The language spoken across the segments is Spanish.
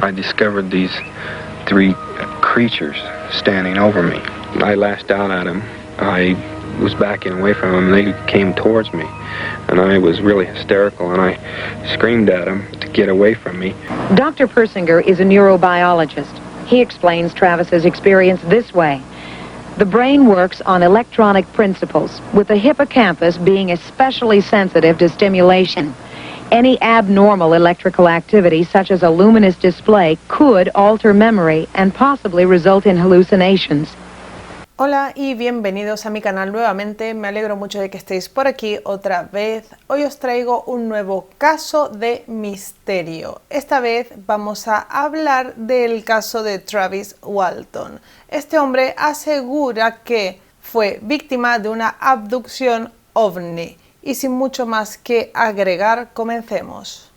I discovered these three creatures standing over me. I lashed out at them. I was backing away from them. They came towards me, and I was really hysterical, and I screamed at them to get away from me. Dr. Persinger is a neurobiologist. He explains Travis's experience this way. The brain works on electronic principles, with the hippocampus being especially sensitive to stimulation. Any abnormal electrical activity, such as a luminous display, could alter memory and possibly result in hallucinations. Hola y bienvenidos a mi canal nuevamente, me alegro mucho de que estéis por aquí otra vez. Hoy os traigo un nuevo caso de misterio. Esta vez vamos a hablar del caso de Travis Walton. Este hombre asegura que fue víctima de una abducción ovni. Y sin mucho más que agregar, comencemos.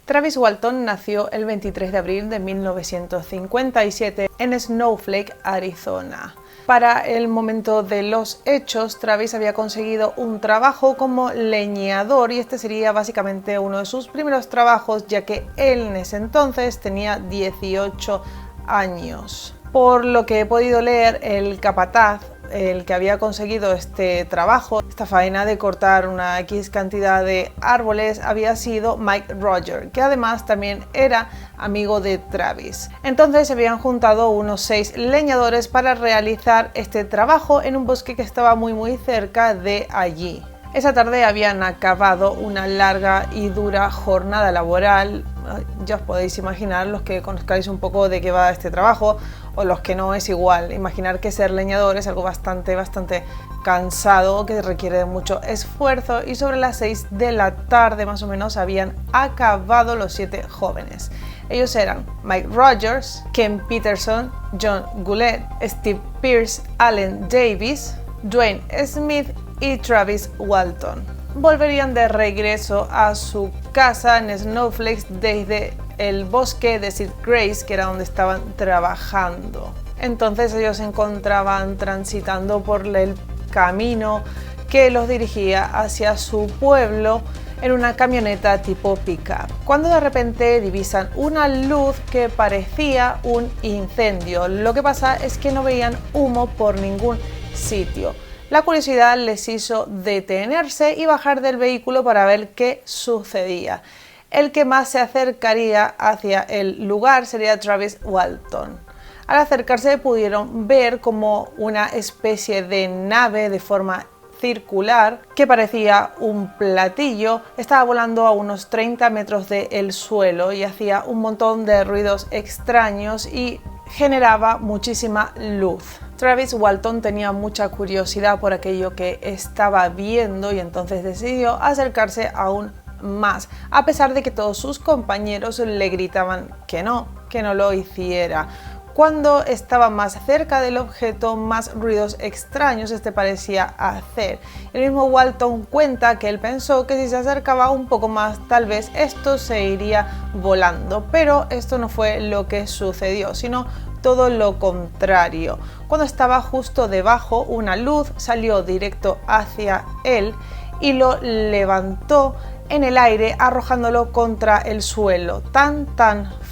Travis Walton nació el 23 de abril de 1957 en Snowflake, Arizona. Para el momento de los hechos, Travis había conseguido un trabajo como leñador y este sería básicamente uno de sus primeros trabajos, ya que él en ese entonces tenía 18 años. Por lo que he podido leer, el capataz, el que había conseguido este trabajo, esta faena de cortar una X cantidad de árboles, había sido Mike Roger, que además también era amigo de Travis. Entonces se habían juntado unos 6 leñadores para realizar este trabajo en un bosque que estaba muy cerca de allí. Esa tarde habían acabado una larga y dura jornada laboral. Ya os podéis imaginar, los que conozcáis un poco de qué va este trabajo o los que no, es igual. Imaginar que ser leñador es algo bastante cansado, que requiere de mucho esfuerzo, y sobre las 6 de la tarde más o menos habían acabado los 7 jóvenes. Ellos eran Mike Rogers, Ken Peterson, John Goulet, Steve Pierce, Allen Davis, Dwayne Smith y Travis Walton. Volverían de regreso a su casa en Snowflake desde el bosque de Sid Grace, que era donde estaban trabajando. Entonces ellos se encontraban transitando por el camino que los dirigía hacia su pueblo en una camioneta tipo pickup, cuando de repente divisan una luz que parecía un incendio. Lo que pasa es que no veían humo por ningún sitio. La curiosidad les hizo detenerse y bajar del vehículo para ver qué sucedía. El que más se acercaría hacia el lugar sería Travis Walton. Al acercarse pudieron ver como una especie de nave de forma circular que parecía un platillo estaba volando a unos 30 metros del suelo y hacía un montón de ruidos extraños y generaba muchísima luz. Travis Walton tenía mucha curiosidad por aquello que estaba viendo y entonces decidió acercarse aún más, a pesar de que todos sus compañeros le gritaban que no lo hiciera. Cuando estaba más cerca del objeto, más ruidos extraños parecía hacer. El mismo Walton cuenta que él pensó que si se acercaba un poco más, tal vez esto se iría volando, pero esto no fue lo que sucedió, sino todo lo contrario. Cuando estaba justo debajo, una luz salió directo hacia él y lo levantó en el aire, arrojándolo contra el suelo tan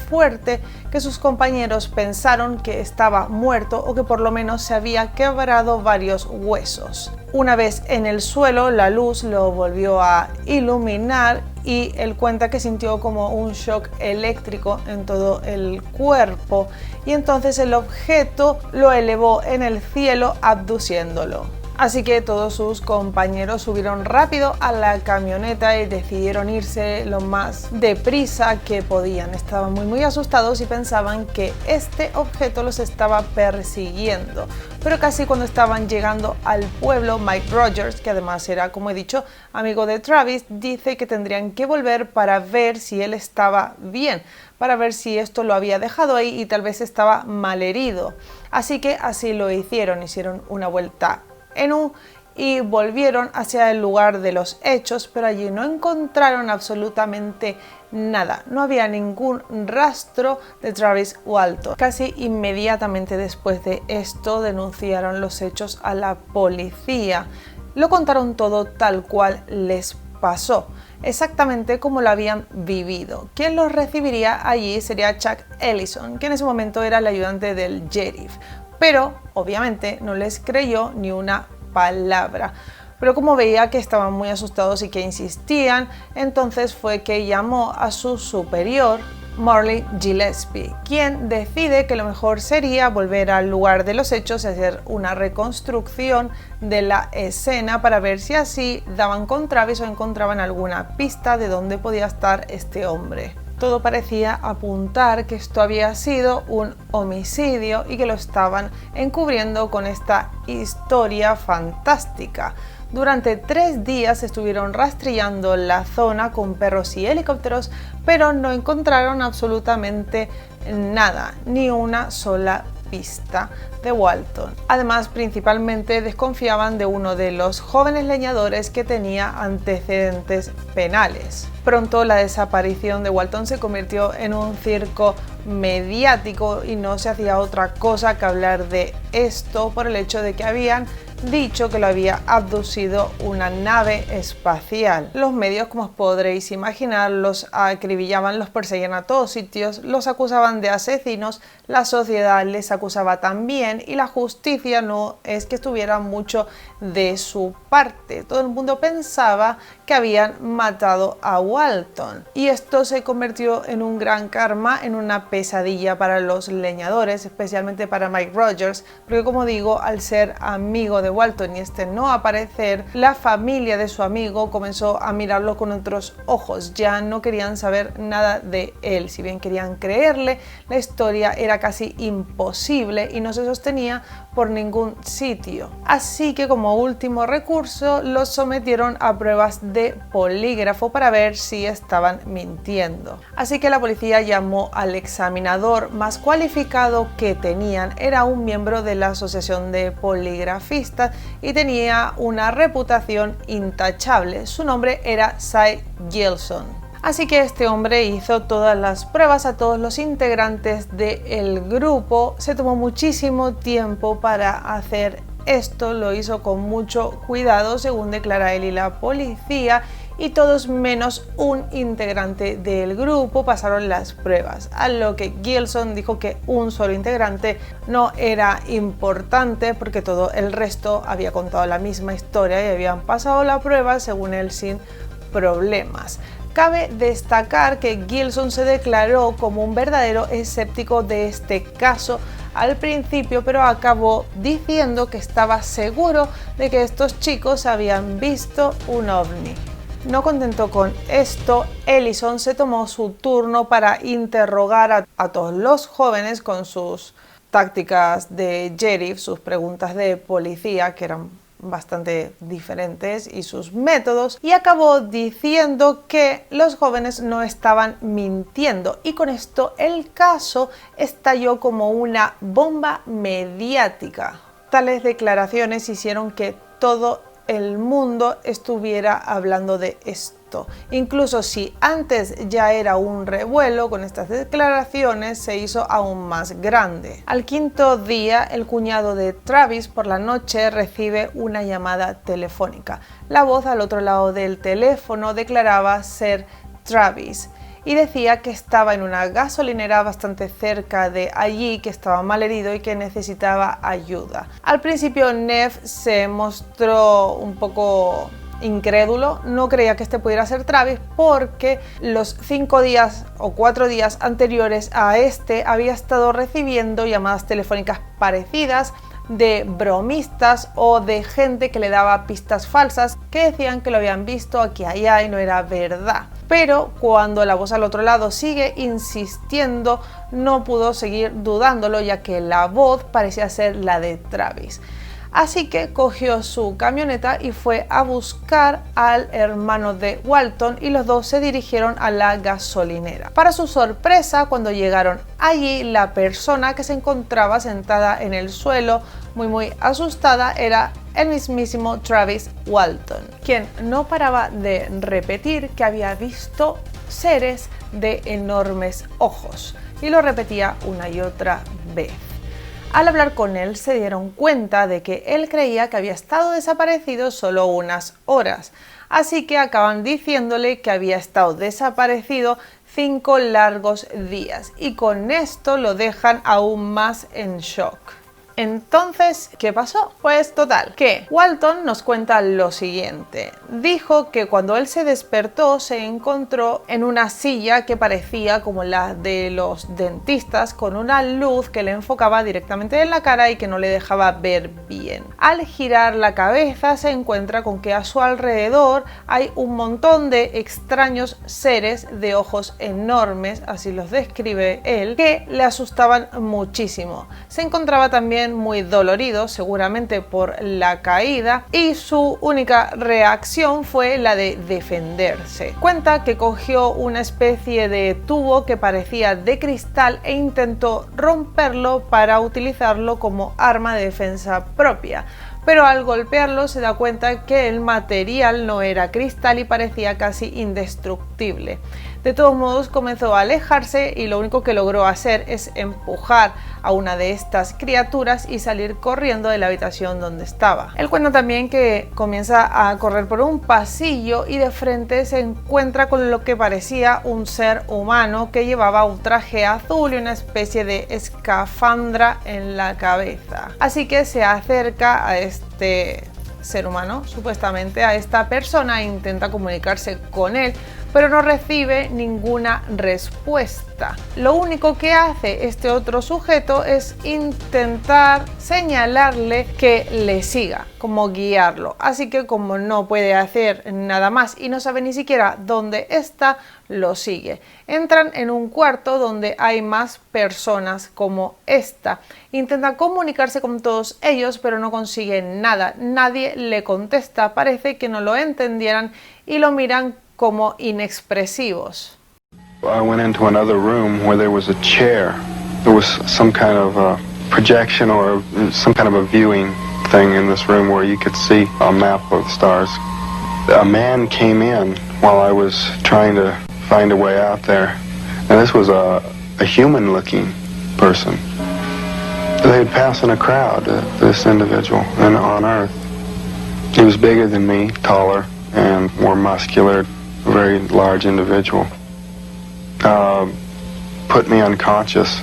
fuerte que sus compañeros pensaron que estaba muerto o que por lo menos se había quebrado varios huesos. Una vez en el suelo, la luz lo volvió a iluminar y él cuenta que sintió como un shock eléctrico en todo el cuerpo y entonces el objeto lo elevó en el cielo, abduciéndolo. Así que todos sus compañeros subieron rápido a la camioneta y decidieron irse lo más deprisa que podían. Estaban muy asustados y pensaban que este objeto los estaba persiguiendo. Pero casi cuando estaban llegando al pueblo, Mike Rogers, que además era, como he dicho, amigo de Travis, dice que tendrían que volver para ver si él estaba bien, para ver si esto lo había dejado ahí y tal vez estaba malherido. Así que así lo hicieron una vuelta en un y volvieron hacia el lugar de los hechos, pero allí no encontraron absolutamente nada. No había ningún rastro de Travis Walton. Casi inmediatamente después de esto denunciaron los hechos a la policía. Lo contaron todo tal cual les pasó, exactamente como lo habían vivido. Quien los recibiría allí sería Chuck Ellison, que en ese momento era el ayudante del sheriff, pero obviamente no les creyó ni una palabra. Pero como veía que estaban muy asustados y que insistían, entonces fue que llamó a su superior, Marley Gillespie, quien decide que lo mejor sería volver al lugar de los hechos y hacer una reconstrucción de la escena para ver si así daban con Travis o encontraban alguna pista de dónde podía estar este hombre. Todo parecía apuntar que esto había sido un homicidio y que lo estaban encubriendo con esta historia fantástica. Durante 3 días estuvieron rastrillando la zona con perros y helicópteros, pero no encontraron absolutamente nada, ni una sola pista de Walton. Además, principalmente desconfiaban de uno de los jóvenes leñadores que tenía antecedentes penales. Pronto la desaparición de Walton se convirtió en un circo mediático y no se hacía otra cosa que hablar de esto por el hecho de que habían dicho que lo había abducido una nave espacial. Los medios, como os podréis imaginar, los acribillaban, los perseguían a todos sitios, los acusaban de asesinos, la sociedad les acusaba también y la justicia no es que estuviera mucho de su parte. Todo el mundo pensaba que habían matado a Walton y esto se convirtió en un gran karma, en una pesadilla para los leñadores, especialmente para Mike Rogers, porque como digo, al ser amigo de Walton y este no aparecer, la familia de su amigo comenzó a mirarlo con otros ojos, ya no querían saber nada de él. Si bien querían creerle, la historia era casi imposible y no se sostenía por ningún sitio. Así que como último recurso los sometieron a pruebas de polígrafo para ver si estaban mintiendo. Así que la policía llamó al examinador más cualificado que tenían. Era un miembro de la Asociación de Poligrafistas y tenía una reputación intachable. Su nombre era Cy Gilson. Así que este hombre hizo todas las pruebas a todos los integrantes del grupo. Se tomó muchísimo tiempo para hacer esto, lo hizo con mucho cuidado, según declara él y la policía, y todos menos un integrante del grupo pasaron las pruebas, a lo que Gilson dijo que un solo integrante no era importante porque todo el resto había contado la misma historia y habían pasado la prueba, según él, sin problemas. Cabe destacar que Gilson se declaró como un verdadero escéptico de este caso al principio, pero acabó diciendo que estaba seguro de que estos chicos habían visto un ovni. No contento con esto, Ellison se tomó su turno para interrogar a todos los jóvenes con sus tácticas de sheriff, sus preguntas de policía, que eran bastante diferentes, y sus métodos, y acabó diciendo que los jóvenes no estaban mintiendo, y con esto el caso estalló como una bomba mediática. Tales declaraciones hicieron que todo el mundo estuviera hablando de esto. Incluso si antes ya era un revuelo, con estas declaraciones se hizo aún más grande. Al quinto día, el cuñado de Travis por la noche recibe una llamada telefónica. La voz al otro lado del teléfono declaraba ser Travis y decía que estaba en una gasolinera bastante cerca de allí, que estaba mal herido y que necesitaba ayuda. Al principio Neff se mostró un poco incrédulo, no creía que este pudiera ser Travis porque los 5 días o 4 días anteriores a este había estado recibiendo llamadas telefónicas parecidas de bromistas o de gente que le daba pistas falsas que decían que lo habían visto aquí allá y no era verdad. Pero cuando la voz al otro lado sigue insistiendo, no pudo seguir dudándolo, ya que la voz parecía ser la de Travis. Así que cogió su camioneta y fue a buscar al hermano de Walton y los dos se dirigieron a la gasolinera. Para su sorpresa, cuando llegaron allí, la persona que se encontraba sentada en el suelo muy asustada era el mismísimo Travis Walton, quien no paraba de repetir que había visto seres de enormes ojos, y lo repetía una y otra vez. Al hablar con él se dieron cuenta de que él creía que había estado desaparecido solo unas horas, así que acaban diciéndole que había estado desaparecido 5 largos días, y con esto lo dejan aún más en shock. Entonces, ¿qué pasó? Pues total, que Walton nos cuenta lo siguiente. Dijo que cuando él se despertó se encontró en una silla que parecía como la de los dentistas, con una luz que le enfocaba directamente en la cara y que no le dejaba ver bien. Al girar la cabeza se encuentra con que a su alrededor hay un montón de extraños seres de ojos enormes, así los describe él, que le asustaban muchísimo. Se encontraba también muy dolorido, seguramente por la caída, y su única reacción fue la de defenderse. Cuenta que cogió una especie de tubo que parecía de cristal e intentó romperlo para utilizarlo como arma de defensa propia, pero al golpearlo se da cuenta que el material no era cristal y parecía casi indestructible. De todos modos comenzó a alejarse y lo único que logró hacer es empujar a una de estas criaturas y salir corriendo de la habitación donde estaba. Él cuenta también que comienza a correr por un pasillo y de frente se encuentra con lo que parecía un ser humano que llevaba un traje azul y una especie de escafandra en la cabeza. Así que se acerca a este ser humano, supuestamente a esta persona, e intenta comunicarse con él, pero no recibe ninguna respuesta. Lo único que hace este otro sujeto es intentar señalarle que le siga, como guiarlo. Así que como no puede hacer nada más y no sabe ni siquiera dónde está, lo sigue. Entran en un cuarto donde hay más personas como esta. Intenta comunicarse con todos ellos, pero no consigue nada. Nadie le contesta, parece que no lo entendieran y lo miran como inexpresivos. I went into another room where there was a chair. There was some kind of a projection or some kind of a viewing thing in this room where you could see a map of the stars. A man came in while I was trying to find a way out there. And this was a human-looking person. They had passed in a crowd, this individual, on Earth. He was bigger than me, taller and more muscular. A very large individual. Put me unconscious.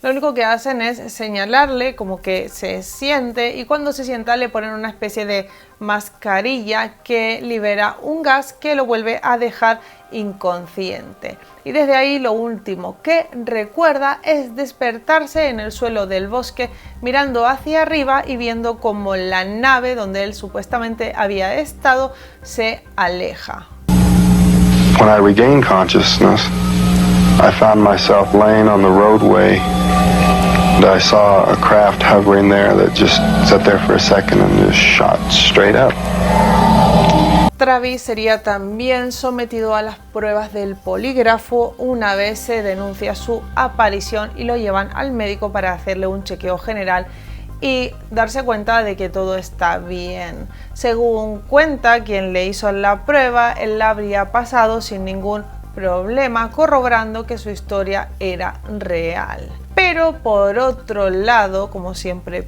Lo único que hacen es señalarle como que se siente, y cuando se sienta le ponen una especie de mascarilla que libera un gas que lo vuelve a dejar inconsciente. Y desde ahí lo último que recuerda es despertarse en el suelo del bosque, mirando hacia arriba y viendo como la nave donde él supuestamente había estado se aleja. When I regained consciousness, I found myself laying on the roadway. And I saw a craft hovering there that just sat there for a second and just shot straight up. Travis sería también sometido a las pruebas del polígrafo una vez se denuncia su aparición y lo llevan al médico para hacerle un chequeo general y darse cuenta de que todo está bien. Según cuenta quien le hizo la prueba, él la habría pasado sin ningún problema, corroborando que su historia era real. Pero por otro lado, como siempre,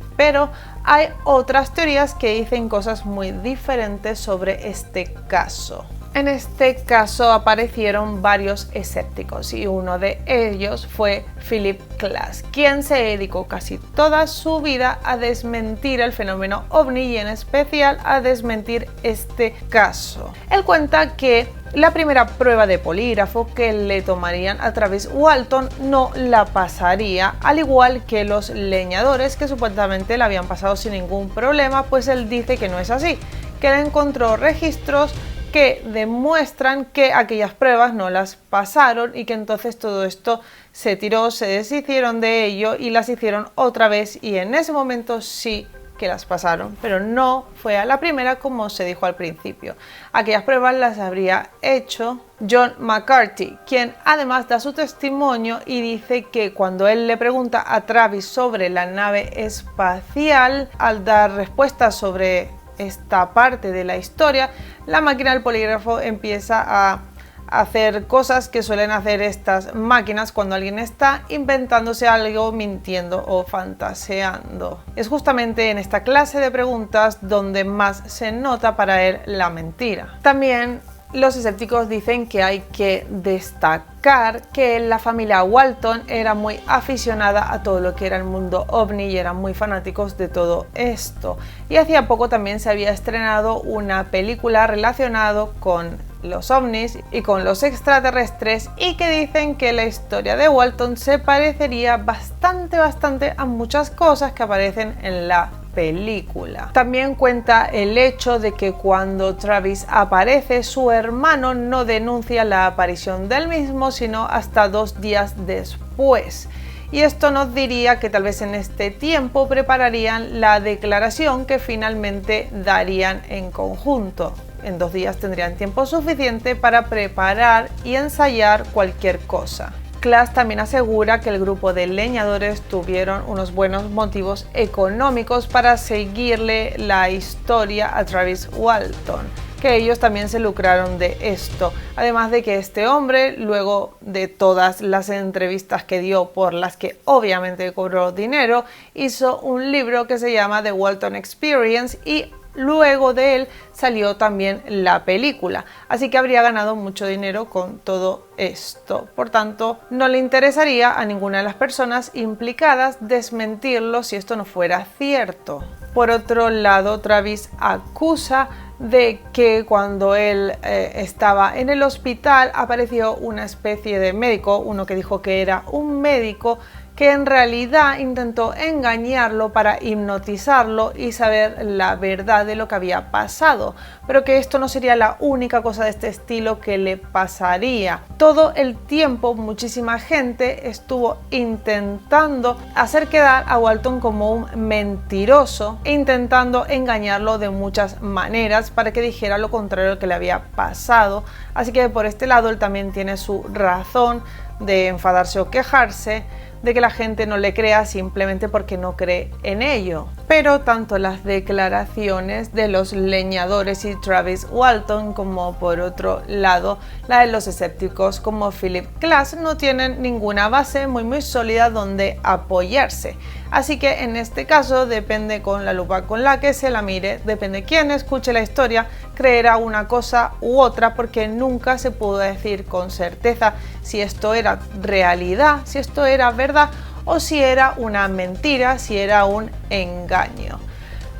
hay otras teorías que dicen cosas muy diferentes sobre este caso. En este caso aparecieron varios escépticos y uno de ellos fue Philip Klass, quien se dedicó casi toda su vida a desmentir el fenómeno ovni y en especial a desmentir este caso. Él cuenta que la primera prueba de polígrafo que le tomarían a Travis Walton no la pasaría, al igual que los leñadores que supuestamente la habían pasado sin ningún problema, pues él dice que no es así, que él encontró registros que demuestran que aquellas pruebas no las pasaron y que entonces todo esto se tiró, se deshicieron de ello y las hicieron otra vez y en ese momento sí que las pasaron, pero no fue a la primera como se dijo al principio. Aquellas pruebas las habría hecho John McCarthy, quien además da su testimonio y dice que cuando él le pregunta a Travis sobre la nave espacial, al dar respuestas sobre esta parte de la historia, la máquina del polígrafo empieza a hacer cosas que suelen hacer estas máquinas cuando alguien está inventándose algo, mintiendo o fantaseando. Es justamente en esta clase de preguntas donde más se nota para él la mentira. También los escépticos dicen que hay que destacar que la familia Walton era muy aficionada a todo lo que era el mundo ovni y eran muy fanáticos de todo esto. Y hacía poco también se había estrenado una película relacionada con los ovnis y con los extraterrestres y que dicen que la historia de Walton se parecería bastante a muchas cosas que aparecen en la película. También cuenta el hecho de que cuando Travis aparece, su hermano no denuncia la aparición del mismo sino hasta 2 días después. Y esto nos diría que tal vez en este tiempo prepararían la declaración que finalmente darían en conjunto. En 2 días tendrían tiempo suficiente para preparar y ensayar cualquier cosa. Klass también asegura que el grupo de leñadores tuvieron unos buenos motivos económicos para seguirle la historia a Travis Walton, que ellos también se lucraron de esto, además de que este hombre, luego de todas las entrevistas que dio por las que obviamente cobró dinero, hizo un libro que se llama The Walton Experience y luego de él salió también la película, así que habría ganado mucho dinero con todo esto. Por tanto, no le interesaría a ninguna de las personas implicadas desmentirlo si esto no fuera cierto. Por otro lado, Travis acusa de que cuando él estaba en el hospital apareció una especie de médico, uno que dijo que era un médico, que en realidad intentó engañarlo para hipnotizarlo y saber la verdad de lo que había pasado, pero que esto no sería la única cosa de este estilo que le pasaría. Todo el tiempo muchísima gente estuvo intentando hacer quedar a Walton como un mentiroso e intentando engañarlo de muchas maneras para que dijera lo contrario que le había pasado, así que por este lado él también tiene su razón de enfadarse o quejarse de que la gente no le crea simplemente porque no cree en ello. Pero tanto las declaraciones de los leñadores y Travis Walton como por otro lado la de los escépticos como Philip Klass no tienen ninguna base muy sólida donde apoyarse. Así que en este caso depende con la lupa con la que se la mire, depende quién escuche la historia, creerá una cosa u otra porque nunca se pudo decir con certeza si esto era realidad, si esto era verdad o si era una mentira, si era un engaño.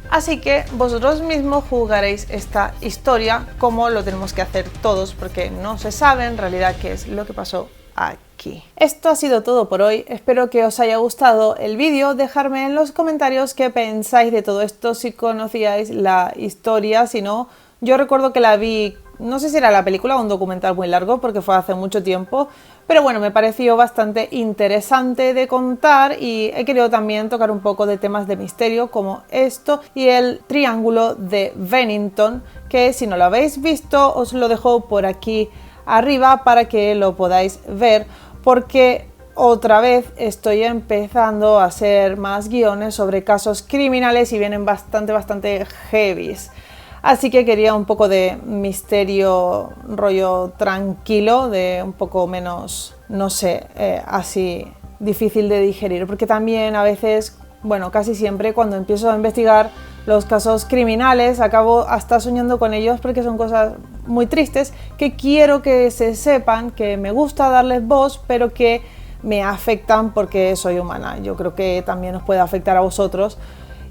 Así que vosotros mismos juzgaréis esta historia como lo tenemos que hacer todos porque no se sabe en realidad qué es lo que pasó aquí. Esto ha sido todo por hoy, espero que os haya gustado el vídeo, dejadme en los comentarios qué pensáis de todo esto, si conocíais la historia, si no, yo recuerdo que la vi, no sé si era la película o un documental muy largo porque fue hace mucho tiempo, pero bueno, me pareció bastante interesante de contar y he querido también tocar un poco de temas de misterio como esto y el triángulo de Bennington, que si no lo habéis visto os lo dejo por aquí arriba para que lo podáis ver porque otra vez estoy empezando a hacer más guiones sobre casos criminales y vienen bastante heavies. Así que quería un poco de misterio, rollo tranquilo, de un poco menos, no sé, así difícil de digerir. Porque también a veces, bueno, casi siempre cuando empiezo a investigar los casos criminales acabo hasta soñando con ellos porque son cosas muy tristes que quiero que se sepan, que me gusta darles voz, pero que me afectan porque soy humana. Yo creo que también os puede afectar a vosotros.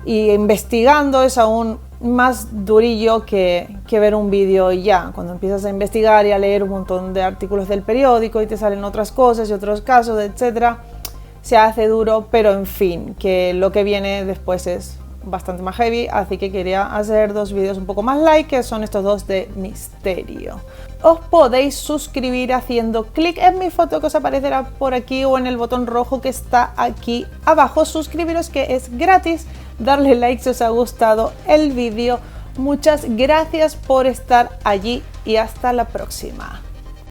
Y investigando es aún más durillo que ver un vídeo y ya. Cuando empiezas a investigar y a leer un montón de artículos del periódico y te salen otras cosas y otros casos, etcétera, se hace duro, pero en fin, que lo que viene después es bastante más heavy, así que quería hacer 2 vídeos un poco más light, que son estos 2 de misterio. Os podéis suscribir haciendo clic en mi foto que os aparecerá por aquí o en el botón rojo que está aquí abajo. Suscribiros, que es gratis, darle like si os ha gustado el vídeo. Muchas gracias por estar allí y hasta la próxima.